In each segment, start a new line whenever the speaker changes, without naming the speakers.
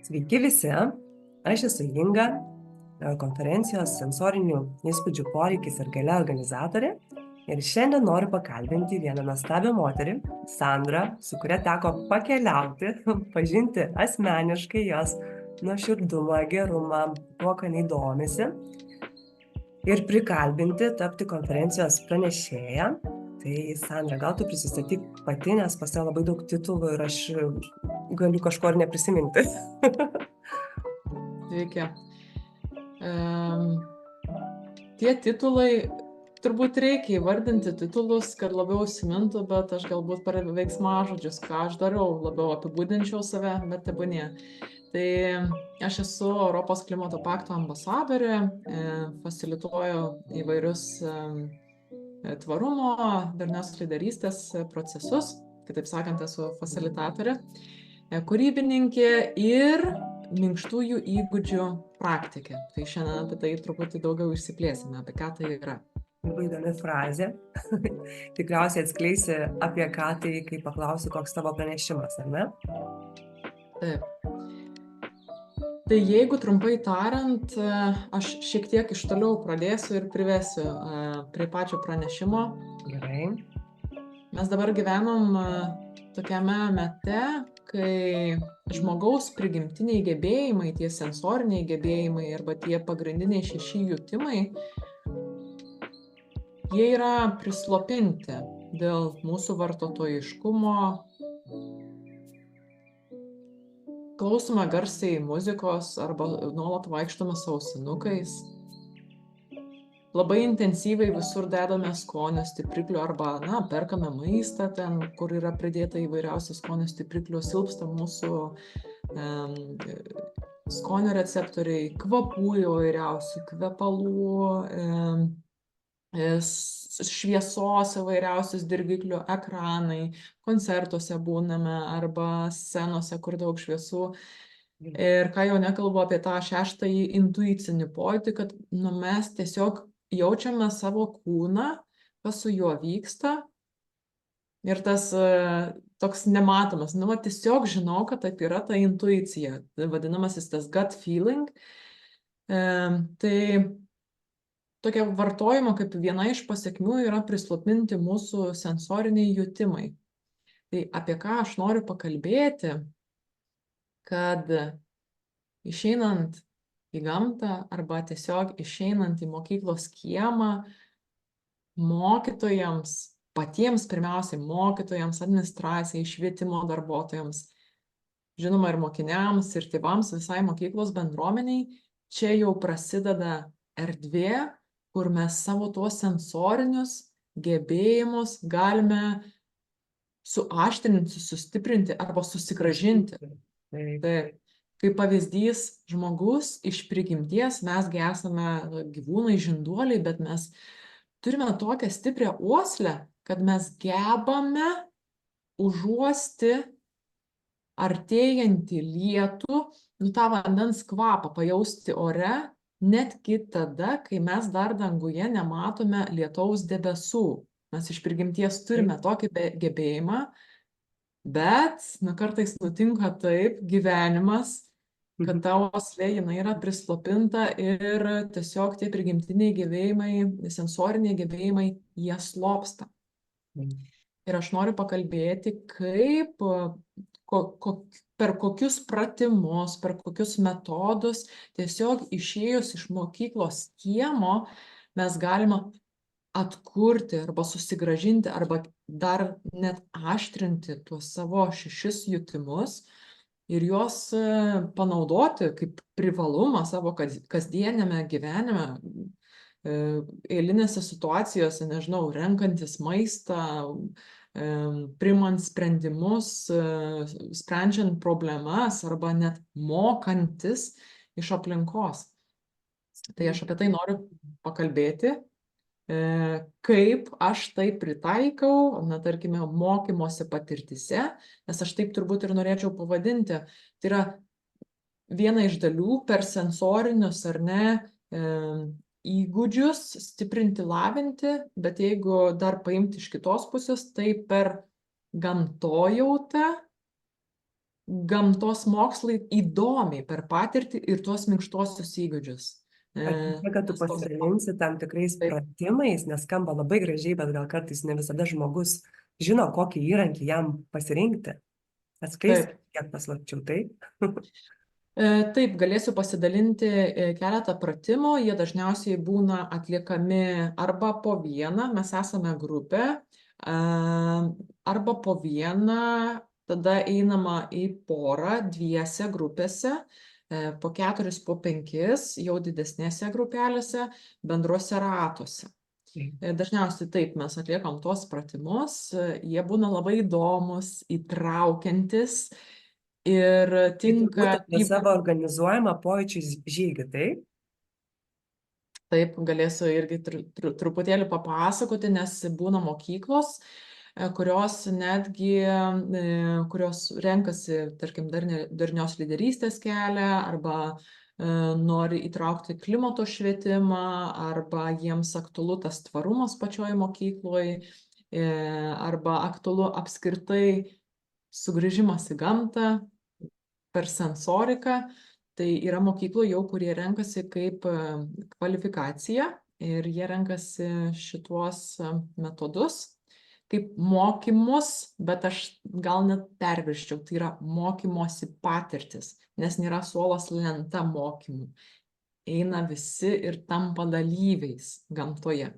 Sveiki visi, aš esu Inga, konferencijos sensorinių įspūdžių poreikis ir galia organizatorė. Ir šiandien noriu pakalbinti vieną nuostabią moterį, Sandrą, su kuria teko pakeliauti, pažinti asmeniškai jos nuoširdumą, gerumą, tuo, ką jinai domisi, ir prikalbinti tapti konferencijos pranešėją. Tai Sandra, gal tu prisistatyk pati, nes pas tave labai daug titulų ir aš galiu kažko ir neprisiminti.
Sveiki. Tie titulai, turbūt reikia įvardinti titulus, kad labiau įsimintų, bet aš galbūt per veiksmažodžius, ką aš dariau, labiau apibūdinčiau save, bet tebūnie. Tai aš esu Europos klimato pakto ambasadorė, fasilituoju įvairius tvarumo, darnios lyderystės procesus, kitaip sakant, esu fasilitatorė, kūrybininkė ir minkštųjų įgūdžių praktikė. Tai šiandien apie tai truputį daugiau išsiplėsime, apie ką tai yra.
Labai įdomi frazė. Tikriausiai atskleisi apie ką tai, kai paklausi, koks tavo pranešimas, ar ne?
Taip. Tai jeigu trumpai tariant, aš šiek tiek iš toliau pradėsiu ir privesiu prie pačio pranešimo.
Gerai.
Mes dabar gyvenam tokiame mete, kai žmogaus prigimtiniai gebėjimai, tie sensoriniai gebėjimai arba tie pagrindiniai 6 jutimai, jie yra prislopinti dėl mūsų vartotojiškumo. Klausome garsiai muzikos arba nuolat vaikštome su ausinukais. Labai intensyviai visur dedame skonio stipriklių arba, perkame maistą ten, kur yra pridėta įvairiausių skonio stipriklių, silpsta mūsų skonio receptoriai, kvapų įvairiausių, kvepalų, šviesos įvairiausius dirgiklių, ekranai, koncertuose būname arba scenose, kur daug šviesų. Ir ką jau nekalbu apie tą 6-ąjį intuicinį pojūtį, kad mes tiesiog jaučiame savo kūną, kas su juo vyksta. Ir tas toks nematomas, tiesiog žinau, kad taip yra ta intuicija, vadinamasis tas gut feeling. Tai tokia vartojimo kaip viena iš pasekmių yra prislopinti mūsų sensoriniai jutimai. Tai apie ką aš noriu pakalbėti, kad išeinant į gamtą arba tiesiog išeinant į mokyklos kiemą, mokytojams, patiems pirmiausiai mokytojams, administracijai, švietimo darbuotojams, žinoma ir mokiniams, ir tėvams, visai mokyklos bendruomeniai, čia jau prasideda erdvė, kur mes savo tuos sensorinius gebėjimus galime suaštrinti, sustiprinti arba susigrąžinti. Taip. Kaip pavyzdys, žmogus iš prigimties, mesgi esame gyvūnai, žinduoliai, bet mes turime tokią stiprią uoslę, kad mes gebame užuosti artėjantį lietų, tą vandens kvapą pajausti ore, netgi tada, kai mes dar danguje nematome lietaus debesų. Mes iš prigimties turime tokį gebėjimą, bet kartais nutinka taip gyvenimas, kad ta uoslė jinai yra prislopinta ir tiesiog tie prigimtiniai gebėjimai, sensoriniai gebėjimai, jie slopsta. Ir aš noriu pakalbėti, kaip per kokius pratimus, per kokius metodus tiesiog išėjus iš mokyklos kiemo mes galime atkurti arba susigrąžinti arba dar net aštrinti tuos savo 6 jutimus ir juos panaudoti kaip privalumą savo kasdieniame gyvenime, eilinėse situacijose, nežinau, renkantis maistą, priimant sprendimus, sprendžiant problemas arba net mokantis iš aplinkos. Tai aš apie tai noriu pakalbėti, kaip aš tai pritaikau, tarkime, mokymosi patirtise, nes aš taip turbūt ir norėčiau pavadinti. Tai yra viena iš dalių per sensorinius ar ne įgūdžius stiprinti, lavinti, bet jeigu dar paimti iš kitos pusės, tai per gamtojautą gamtos mokslai įdomiai per patirtį ir tuos minkštuosius įgūdžius.
Aš tikiu, kad tu
Nes toks-
pasidalinsi tam tikrais
Taip.
pratimais, nes skamba labai gražiai, bet gal kartais ne visada žmogus žino, kokį įrankį jam pasirinkti. Atskleisk
Taip.
kiek paslapčių, taip?
Taip, galėsiu pasidalinti keletą pratimų. Jie dažniausiai būna atliekami arba po vieną, mes esame grupė, arba po vieną, tada einama į porą, dviese grupėse, po 4, po 5, jau didesnėse grupelėse, bendruose ratuose. Dažniausiai taip mes atliekam tuos pratimus, jie būna labai įdomus, įtraukiantis ir
Tai
tinka
turbūt apie savo organizuojamą pojūčių žygį, taip?
Taip, galėsiu irgi truputėlį papasakoti, nes būna mokyklos, kurios netgi, kurios renkasi, tarkim, darnios lyderystės kelią arba nori įtraukti klimato švietimą arba jiems aktualu tas tvarumas pačioj mokykloje arba aktualu apskritai sugrįžimas į gamtą per sensoriką. Tai yra mokyklų jau, kurie renkasi kaip kvalifikaciją ir jie renkasi šituos metodus kaip mokymus, bet aš gal net pervirščiau, tai yra mokymosi patirtis, nes nėra suolos lenta mokymų. Eina visi ir tampa dalyviais gamtoje.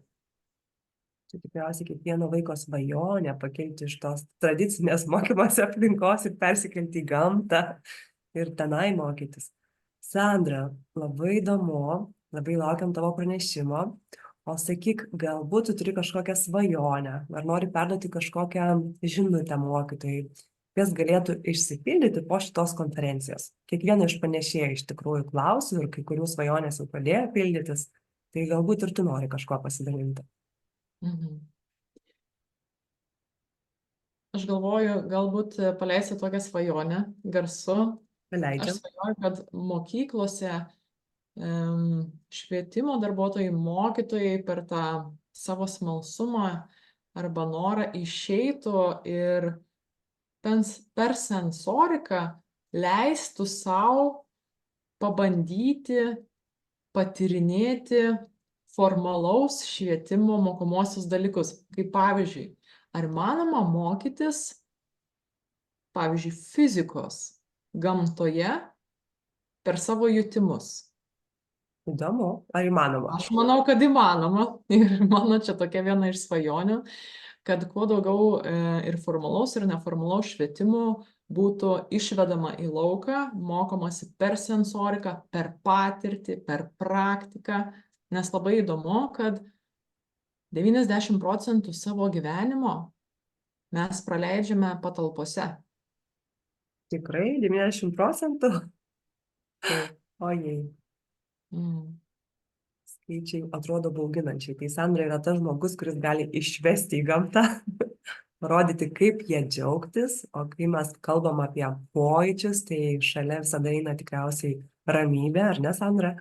Tai tikriausiai kiekvieno vaiko svajonė pakilti iš tos tradicinės mokymosi aplinkos ir persikelti į gamtą ir tenai mokytis. Sandra, labai įdomu, labai laukiam tavo pranešimo. O sakyk, galbūt tu turi kažkokią svajonę, ar nori perduoti kažkokią žinutę mokytojai, kas galėtų išsipildyti po šitos konferencijos. Kiekvieno iš pranešėjų iš tikrųjų klausiu ir kai kurių svajonės jau pradėjo pildytis, tai galbūt ir tu nori kažko pasidalinti.
Aš galvoju, galbūt paleisiu tokią svajonę garsu. Aš svajoju, kad mokyklose švietimo darbuotojai, mokytojai per tą savo smalsumą arba norą išeitų ir per sensoriką leistų savo pabandyti, patyrinėti formalaus švietimo mokomosius dalykus. Kaip pavyzdžiui, ar įmanoma mokytis, pavyzdžiui, fizikos gamtoje per savo jutimus?
Įdomu, ar įmanoma?
Aš manau, kad įmanoma. Ir mano čia tokia viena iš svajonių, kad kuo daugiau ir formalaus, ir neformalaus švietimų būtų išvedama į lauką, mokomasi per sensoriką, per patirtį, per praktiką, nes labai įdomu, kad 90% savo gyvenimo mes praleidžiame patalpose.
Tikrai 90%?
Taip.
Ojei. Skaičiai atrodo bauginančiai. Tai Sandra yra tas žmogus, kuris gali išvesti į gamtą, parodyti, kaip jie džiaugtis, o kai mes kalbam apie pojūčius, tai šalia visada eina tikriausiai ramybė, ar ne, Sandra?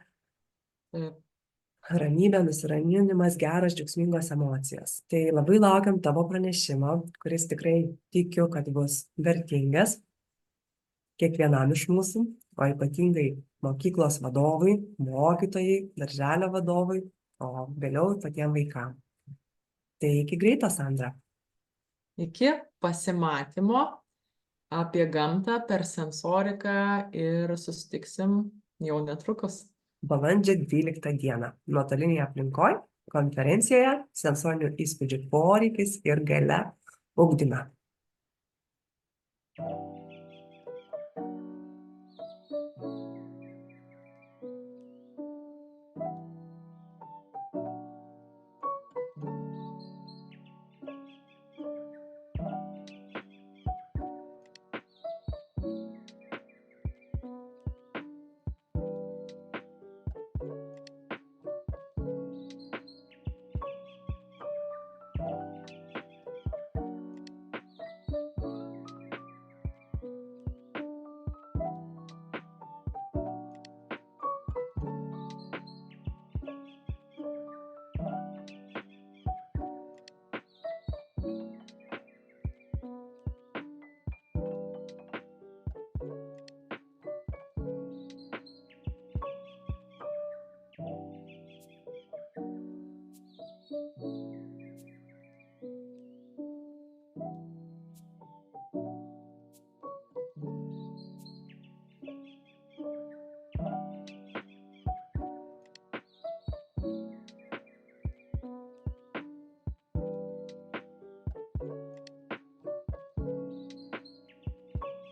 Taip.
Ramybė, nusiraminimas, geras, džiaugsmingos emocijos. Tai labai laukiam tavo pranešimo, kuris tikrai tikiu, kad bus vertingas kiekvienam iš mūsų, o ypatingai mokyklos vadovui, mokytojai, darželio vadovui, o vėliau ir patiems vaikams. Tai iki greito, Sandra.
Iki pasimatymo apie gamtą per sensoriką ir susitiksim jau netrukus.
Balandžio 12 dieną nuotolinėje aplinkoje konferencijoje sensorinių įspūdžių poreikis ir galia ugdyme.